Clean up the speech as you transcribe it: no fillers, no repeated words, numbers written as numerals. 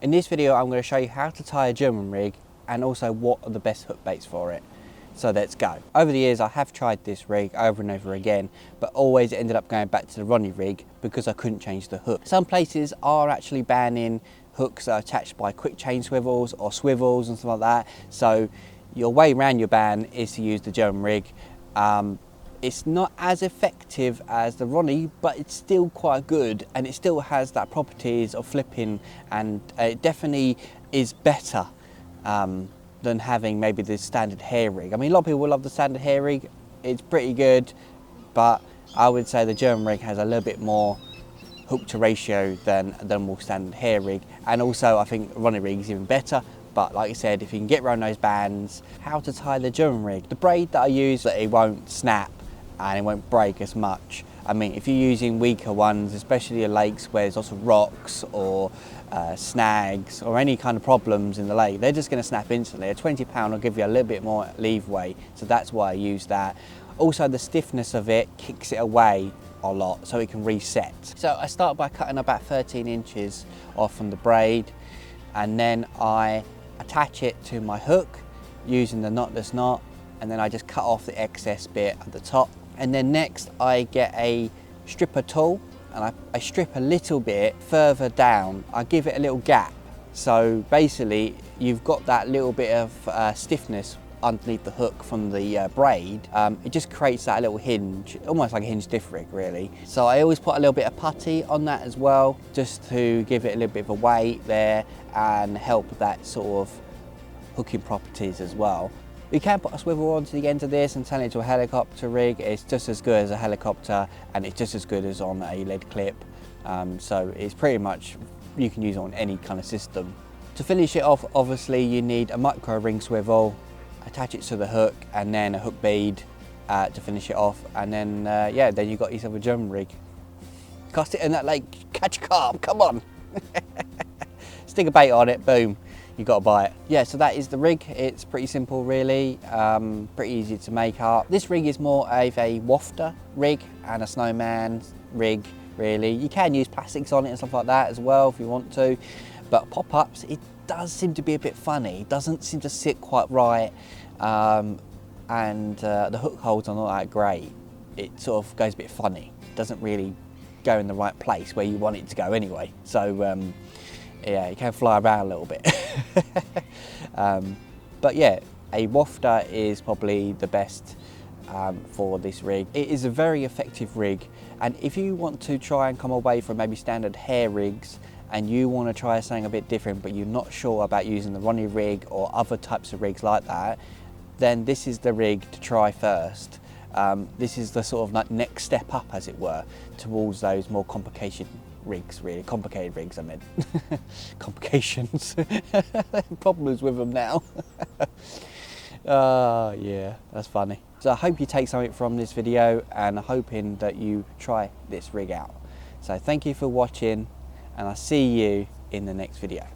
In this video I'm going to show you how to tie a German rig and also what are the best hook baits for it. So let's go. Over the years I have tried this rig over and over again, but always ended up going back to the Ronnie rig because I couldn't change the hook. Some places are actually banning hooks that are attached by quick chain swivels or swivels and stuff like that. So your way around your ban is to use the German rig. It's not as effective as the Ronnie, but it's still quite good and it still has that properties of flipping, and it definitely is better than having maybe the standard hair rig. I mean, a lot of people will love the standard hair rig. It's pretty good, but I would say the German rig has a little bit more hook to ratio than the more standard hair rig. And also I think Ronnie rig is even better. But like I said, if you can get around those bands, how to tie the German rig. The braid that I use, that it won't snap and it won't break as much. I mean, if you're using weaker ones, especially in lakes where there's lots of rocks or snags or any kind of problems in the lake, they're just going to snap instantly. A 20 pound will give you a little bit more leeway, so that's why I use that. Also, the stiffness of it kicks it away a lot, so it can reset. So I start by cutting about 13 inches off from the braid, and then I attach it to my hook using the knotless knot, and then I just cut off the excess bit at the top. And then next I get a stripper tool and I strip a little bit further down. I give it a little gap, so basically you've got that little bit of stiffness underneath the hook from the braid. It just creates that little hinge, almost like a hinge diff rig really. So I always put a little bit of putty on that as well, just to give it a little bit of a weight there and help that sort of hooking properties as well. You can put a swivel onto the end of this and turn it into a helicopter rig. It's just as good as a helicopter and it's just as good as on a lead clip. So it's pretty much, you can use it on any kind of system. To finish it off, obviously you need a micro ring swivel, attach it to the hook, and then a hook bead to finish it off. And then, yeah, then you've got yourself a German rig. Cast it in that lake, catch a carp, come on. Stick a bait on it, boom. You've got to buy it. Yeah, so that is the rig. It's pretty simple really, pretty easy to make up. This rig is more of a wafter rig and a snowman rig really. You can use plastics on it and stuff like that as well if you want to, but pop-ups, it does seem to be a bit funny. It doesn't seem to sit quite right, and the hook holes are not that great. It sort of goes a bit funny. It doesn't really go in the right place where you want it to go anyway. So yeah, it can fly around a little bit. But yeah, a wafter is probably the best for this rig. It is a very effective rig, and if you want to try and come away from maybe standard hair rigs and you want to try something a bit different but you're not sure about using the Ronnie rig or other types of rigs like that, then this is the rig to try first. This is the sort of like next step up, as it were, towards those more complicated rigs, really. Complicated rigs, I meant. Complications. Problems with them now. Yeah, that's funny. So I hope you take something from this video, and I'm hoping that you try this rig out. So thank you for watching, and I'll see you in the next video.